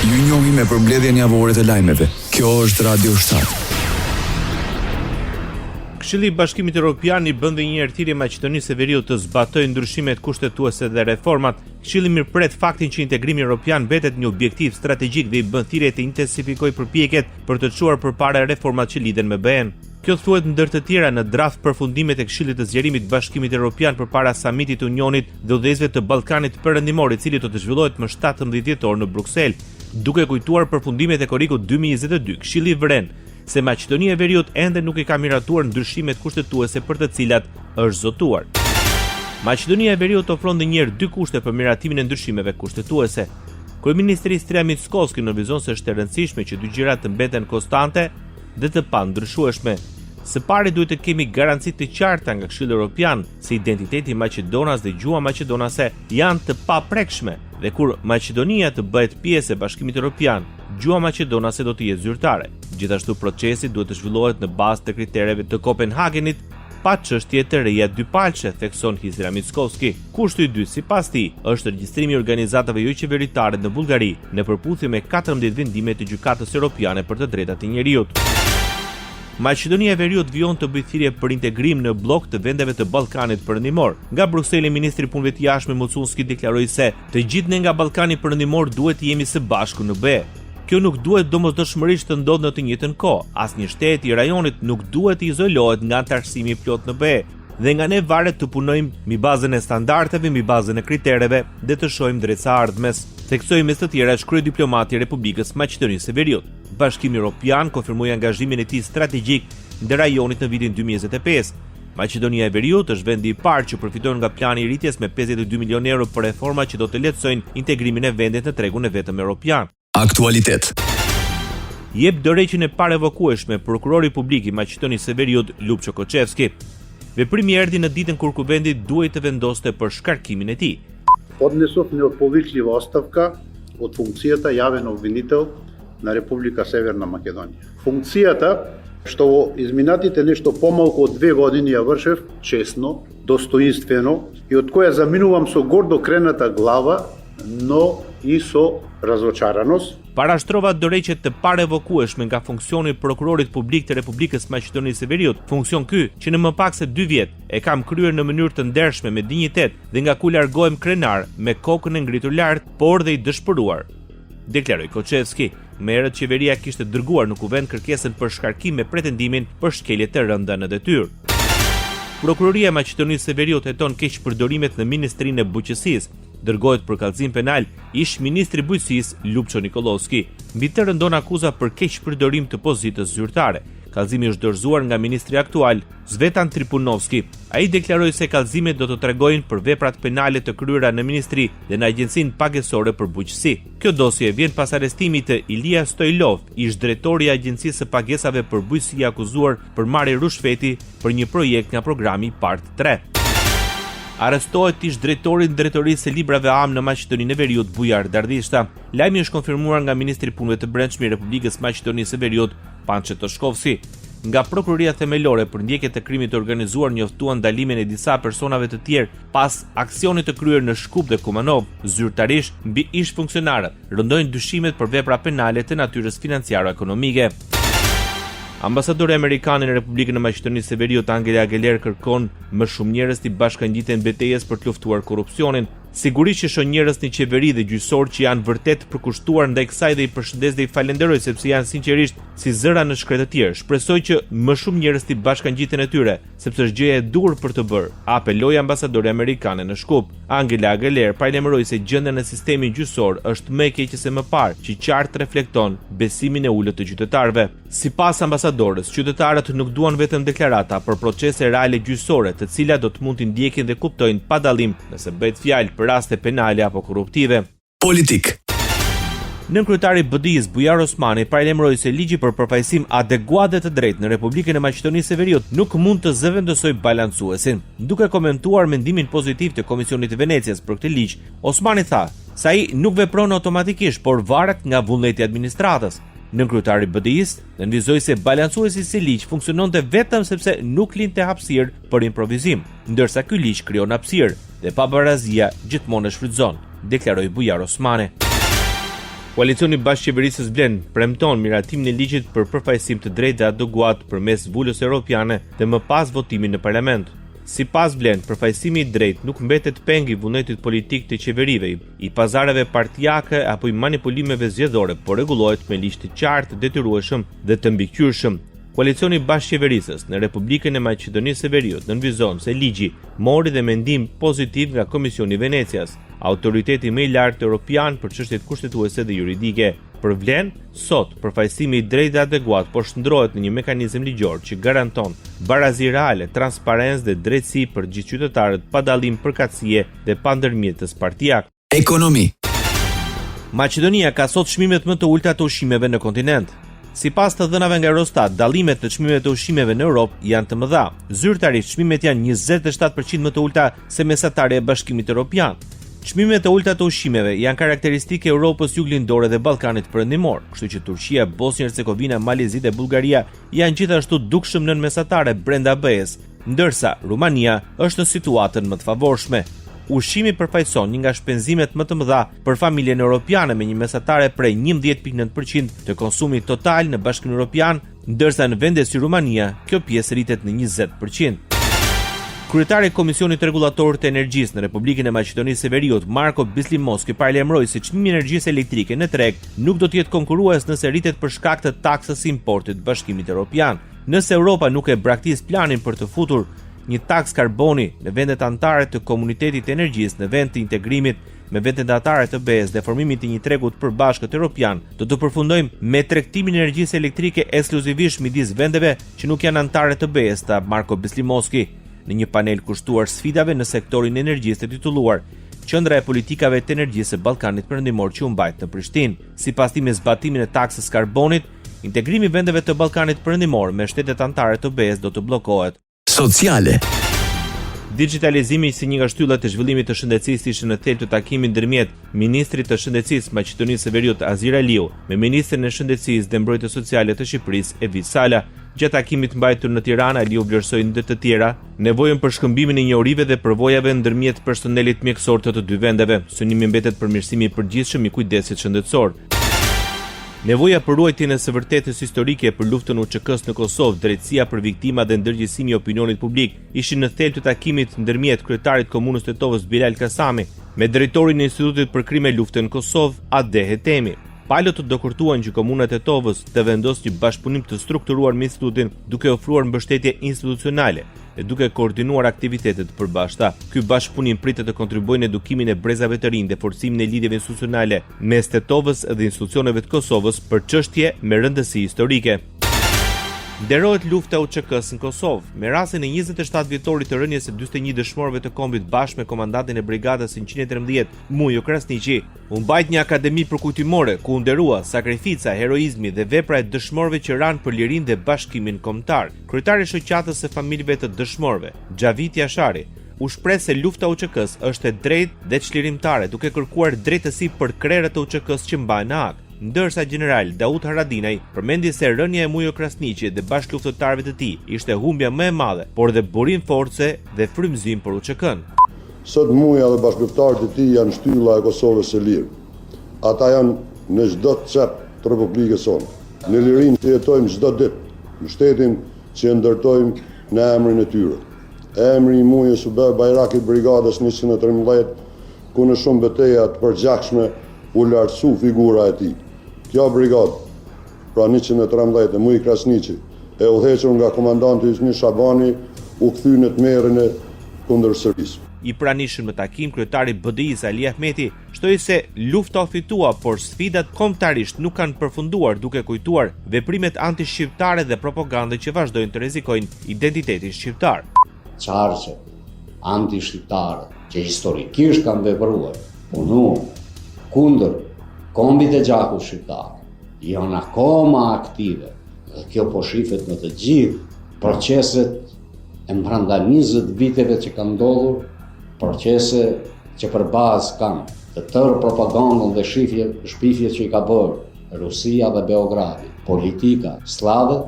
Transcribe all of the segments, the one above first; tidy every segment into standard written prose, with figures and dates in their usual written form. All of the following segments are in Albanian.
Ju njohim me përmbledhjen javore të lajmeve. Kjo është Radio Shtat. Këshilli i Bashkimit Evropian I bën dhe një thirrje Maqedonisë së Veriut të zbatojë ndryshimet kushtetuese dhe reformat. Këshilli mirëpret faktin që integrimi evropian mbetet një objektiv strategjik dhe I bën thirrje të intensifikojë përpjekjet për të çuar përpara reformat që lidhen me BE-n. Kjo thuhet ndër të tjera në draft përfundimet e Këshillit të Zgjerimit të Bashkimit Evropian përpara samitit të Unionit dhe udhëheqësve të Ballkanit Perëndimor, I cili do të zhvillohet më 17 dhjetor në Bruksel. Duke kujtuar përfundimet e korrikut 2022, Këshilli vren se Maqedonia e Veriut ende nuk I ka miratuar ndryshimet kushtetuese për të cilat është zotuar. Maqedonia e Veriut ofron edhe një herë dy kushte për miratimin e ndryshimeve kushtetuese. Kryeministri Istria Mickoski nënvizon se është e rëndësishme që dy gjërat të mbeten konstante dhe të pandryshueshme. Së pari duhet të kemi garanci të qarta nga Këshilli Evropian se identiteti Maqedonas dhe gjuha maqedonase janë të paprekshme dhe kur Maqedonia të bëhet pjesë e Bashkimit Evropian, gjuha maqedonase do të jetë zyrtare. Gjithashtu procesi duhet të zhvillohet në bazë të kritereve të Kopenhagenit, pa çështje të reja dypalçe, thekson Hizra Mickoski. Kushti I dytë sipas tij është regjistrimi I organizatave jo qeveritare në Bullgari në përputhje me 14 vendime të Gjykatës Evropiane për të drejtat e njerëzit. Maqedonia e Veriut vijon të bëjë thirrje për integrim në blok të vendeve të Ballkanit Perëndimor. Nga Brukseli, ministri I Punëve të Jashtme Mucunski deklaroi se të gjithë ne nga Ballkani Perëndimor duhet të jemi së bashku në BE. Kjo nuk duhet domosdoshmërisht të ndodhë në të njëjtën kohë. Asnjë shtet I rajonit nuk duhet të izolohet nga antarësimi I plot në BE. Dhe nga ne varet të punojmë mbi bazën e standardeve, mbi bazën e kritereve dhe të shohim drejt së ardhmes, theksoi mes të tjerash kryediplomati I Republikës Maqedonisë së Veriut. Bashkimi Evropian konfirmoi angazhimin e tij strategjik ndër rajonit në vitin 2025. Maqedonia e Veriut është vendi I parë që përfiton nga plani I rritjes me 52 milionë euro për reforma që do të lehtësojnë integrimin e vendit në tregun e vetëm evropian. Aktualitet. Jep dorëheqjen e parevokueshme prokurori publik I Maqedonisë së Veriut Lupço Koçevski. Veprimi erdhi në ditën kur kuvendi duhej të vendoste për shkarkimin e tij. Podnesов неотповичлива оставка от функцијата јавен обвинител на Република Северна Македонија. Функцијата што изминатите нешто помалку од 2 години ја вршев честно, достоинствено и од која заминувам со гордо крената глава, но и со разочараност. Parashtrova dorëheqjet të parevokueshme nga funksioni I prokurorit publik të Republikës Maqedonisë së Veriut, funksion ky që në më pak se 2 vjet e kam kryer në mënyrë të ndershme me dinjitet dhe nga ku largohem krenar me kokën e ngritur lart, por dhe I dëshpëruar, deklaroi Koçevski. Më herët qeveria kishte dërguar në kuvend kërkesën për shkarkim me pretendimin për shkelje të rënda në detyrë. Prokuroria e Maqedonisë së Veriut heton keqpërdorimet në Ministrinë e Bujqësisë. Dërgohet për kallëzim penal ish ministri I Bujqësisë Lupço Nikolovski. Mbi të rëndon akuza për keqpërdorim të pozitës zyrtare. Kallëzimi është dorëzuar nga ministri aktual Zvetan Tripunovski. Ai deklaroi se kallëzimet do të tregojnë për veprat penale të kryera në ministri dhe në agjencinë pagesore për bujqësi. Kjo dosje vjen pas arrestimit të Ilia Stojlov, ish drejtori I agjencisë së pagesave për bujqësi I akuzuar për marrje rushfeti për një projekt nga programi Part 3. Arrestohet ish drejtori I drejtorisë së librave am në Maqedoninë e Veriut Bujar Dardishta. Lajmi është konfirmuar nga ministri I Punëve të Brendshme I Republikës Maqedonisë së Veriut Pançe Toshkovski. Nga prokuroria themelore për ndjekje të krimit të organizuar njoftuan ndalimin e disa personave të tjerë pas aksionit të kryer në Shkup dhe Kumanov, zyrtarisht mbi ish funksionarët. Rëndojnë dyshimet për vepra penale të natyrës financiaro-ekonomike. Ambasadori amerikan në Republikën e Maqedonisë së Veriut Angela Geller kërkon më shumë njerëz të bashkangjiten betejës për të luftuar korrupsionin. Sigurisht që shoh njerëz në qeveri dhe gjyqësor që janë vërtet përkushtuar ndaj kësaj dhe I përshëndes dhe I falenderoj sepse janë sinqerisht si zëra në shkret të tjerë. Shpresoj që më shumë njerëz të bashkangjiten e tyre, sepse është gjëja e dur për të bërë, apeloi ambasadori amerikane në Shkup. Angela Geller paralajmëroi se gjendja në sistemin gjyqësor është më e keqe se më parë, që qartë reflekton besimin e ulët të qytetarëve. Sipas ambasadorës, qytetarët nuk duan vetëm deklarata, por procese reale gjyqësore, të cilat do të mund të ndjekin dhe kuptojnë pa dallim nëse bëhet fjalë për raste penale apo korruptive. Politik. Nënkryetari I BDI-s Bujar Osmani paralajmëroi se ligji për përfaqësim adekuat dhe të drejtë në Republikën e Maqedonisë së Veriut nuk mund të zëvendësojë balancuesin. Duke komentuar mendimin pozitiv të Komisionit të Venecias për këtë ligj, Osmani tha se ai nuk vepron automatikisht, por varet nga vullneti I administratës. Nënkryetari I BDI-s nënvizoi se balancuesi si ligj funksiononte vetëm sepse nuk linte hapësirë për improvizim, ndërsa ky ligj krijon hapësirë dhe pabarazia gjithmonë shfrytëzon, deklaroi Bujar Osmani. Koalicioni bashkëqeverisës Blen premton miratimin e ligjit për përfaqësim të drejtë dhe adeguat përmes vulës europiane dhe më pas votimin në parlament. Sipas Blen, përfaqësimi i drejtë nuk mbetet peng i vullnetit politik të qeverive, i pazareve partijake apo i manipulimeve zgjedhore, por rregullohet me ligj të qartë, detyrueshëm dhe të mbikëqyrshëm. Koalicioni bashkëqeverisës në Republikën e Maqedonisë së Veriut nënvizon se ligji mori dhe mendim pozitiv nga Komisioni i Venecias, autoriteti më i lartë europian për çështjet kushtetuese dhe juridike. Për Vlen, sot përfaqësimi i drejtë dhe adeguat po shndrohet në një mekanizëm ligjor që garanton barazi reale, transparencë dhe drejtësi për gjithë qytetarët pa dallim përkatësie dhe pa ndërmjetës partijak. Ekonomi. Maqedonia ka sot çmimet më të ulta të ushqimeve në kontinent. Sipas të dhënave nga Eurostat, dallimet në çmimet e ushqimeve në Europë janë të mëdha. Zyrtarisht çmimet janë 27% më të ulta se mesatarja e Bashkimit Evropian. Çmimet e ulta të ushqimeve janë karakteristike e Europës juglindore dhe Ballkanit Perëndimor, kështu që Turqia, Bosnjë-Hercegovina, Malezi dhe Bullgaria janë gjithashtu dukshëm nën mesatare brenda BE-s, ndërsa Rumania është në situatën më të favorshme. Ushqimi përfaqëson një nga shpenzimet më të mëdha për familjen europiane me një mesatare prej 11.9% të konsumit total në Bashkimin Evropian, ndërsa në vende si Rumania, kjo pjesë rritet në 20%. Kryetari i Komisionit Rregullator të Energjisë në Republikën e Maqedonisë së Veriut, Marko Bislimovski, paralajmëroi se çmimi i energjisë elektrike në treg nuk do të jetë konkurrues nëse rritet për shkak të taksës importit të Bashkimit Evropian. Nëse Europa nuk e braktis planin për të futur një taks karboni në vendet anëtare të Komunitetit të Energjisë në vend të integrimit me vendet anëtare të BE-s dhe formimit të një tregu të përbashkët europian, do të përfundojmë me tregtimin e energjisë elektrike ekskluzivisht midis vendeve që nuk janë anëtare të BE-s, tha Marko Bislimovski në një panel kushtuar sfidave në sektorin e energjisë të titulluar Qendra e politikave të energjisë së Ballkanit Perëndimor që u mbajt në Prishtinë. Sipas tij, me zbatimin e taksës karbonit, integrimi i vendeve të Ballkanit Perëndimor me shtetet anëtare të BE-s do të bllokohet. Sociale. Digitalizimi si një nga shtyllat e zhvillimit të shëndetësisë ishte në thelb të takimit ndërmjet Ministrit të Shëndetësisë Maqedonisë së Veriut Azir Aliu me Ministrin e Shëndetësisë dhe Mbrojtjes Sociale të Shqipërisë Evit Sala. Gjatë takimit mbajtur në Tiranë, Aliu vlerësoi ndër të tjera nevojën për shkëmbimin e njohurive dhe përvojave ndërmjet personelit mjekësor të dy vendeve. Synimi mbetet përmirësimi i përgjithshëm i kujdesit shëndetësor. Nevoja për ruajtjen e së vërtetës historike për luftën UÇK-s në Kosovë, drejtësia për viktima dhe ndërgjegjësimi i opinionit publik ishin në thelb të takimit ndërmjet kryetarit komunës Tetovës Bilal Kasami me drejtorin e Institutit për Krime Lufte në Kosovë, Ade Hetemi. Palët do kërtuan që komuna e Tetovës të vendosë një bashkëpunim të strukturuar me institutin duke ofruar mbështetje institucionale e duke koordinuar aktivitetet të përbashkëta. Ky bashkëpunim pritet të kontribuojë në edukimin e brezave të rinj dhe forcimin e lidhjeve institucionale mes Tetovës dhe institucioneve të Kosovës për çështje me rëndësi historike. Nderohet lufta UÇK-s në Kosovë. Me rastin e 27 vjetorit të rënies së 41 dëshmorëve të kombit bashkë me komandantin e brigadës 113, Mujo Krasniqi, u mbajt një akademi përkujtimore ku u nderua sakrifica, heroizmi dhe vepra e dëshmorëve që ranë për lirinë dhe bashkimin kombëtar. Kryetari i shoqatës së familjeve të dëshmorëve, Xhavit Jashari, u shpreh se lufta UÇK-s është e drejtë dhe çlirimtare, duke kërkuar drejtësi për krerët e UÇK-s që mbajnë hak. Ndërsa general Daud Haradinaj përmendi se rënja e Mujo Krasniqi dhe bashkëluftëtarëve të tij ishte humbja më e madhe, por dhe burim force dhe frymëzim për UÇK-n. Sot Muja dhe bashkëluftëtarët e tij janë shtylla e Kosovës së lirë. Ata janë në çdo cep të Republikës sonë. Në lirinë që jetojmë çdo ditë, në shtetin që e ndërtojmë në emrin e tyre. Emri i Mujës u bë bajraki i brigadës 113, ku në shumë betejë të përgjakshme u lartësu figura e tij. Kjo brigadë, pra 113 e Muji Krasniqi, e udhëhequr nga komandanti Hysni Shabani, u kthye në tmerrën e kundër Serbisë. I pranishëm në takim, kryetari BDI-s Ali Ahmeti shtoi se lufta u fitua, por sfidat kombëtarisht nuk kanë përfunduar, duke kujtuar veprimet anti-shqiptare dhe propagandën që vazhdojnë të rrezikojnë identitetin shqiptar. Çarçe anti-shqiptare që historikisht kanë vepruar, punuar kundër kombit e gjakut shqiptar, janë akoma aktive. Dhe kjo po shifet në të gjithë proceset e brenda 20 viteve që kanë ndodhur, procese që për bazë kanë të tërë propagandën dhe shpifjet që i ka bërë Rusia dhe Beogradi, politika slave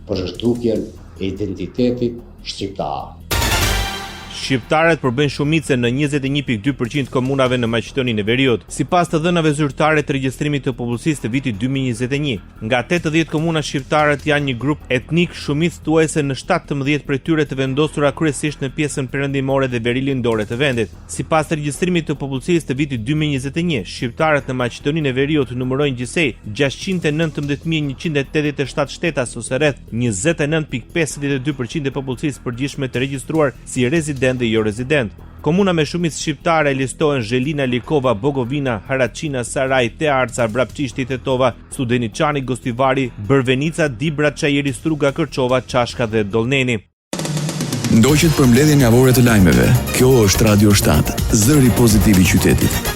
për zhdukjen e identitetit shqiptar. Shqiptarët përbëjnë shumice në 21.2% komunave në Maqedoninë e Veriut. Sipas të dhënave zyrtare të regjistrimit të popullsisë të vitit 2021, nga 80 komuna shqiptarët janë një grup etnik shumicëtuese në 17 prej tyre të vendosura kryesisht në pjesën perëndimore dhe verilindore të vendit. Sipas të regjistrimit të popullsisë të vitit 2021, shqiptarët në Maqedoninë e Veriut numërojnë gjithsej 619.187 shtetas ose rreth 29.52% e popullsisë përgjithshme të regjistruar si rezident dhe jo rezident. Komuna me shumicë shqiptare listohen Zhelina, Likova, Bogovina, Haraqina, Saraj, Tearca, Vrapçishti, Tetova, Studeniçani, Gostivari, Bërvenica, Dibra, Çajeri, Struga, Kërçova, Çashka dhe Dollneni. Ndoqet për mbledhjen javore të lajmeve. Kjo është Radio 7, zëri pozitiv i qytetit.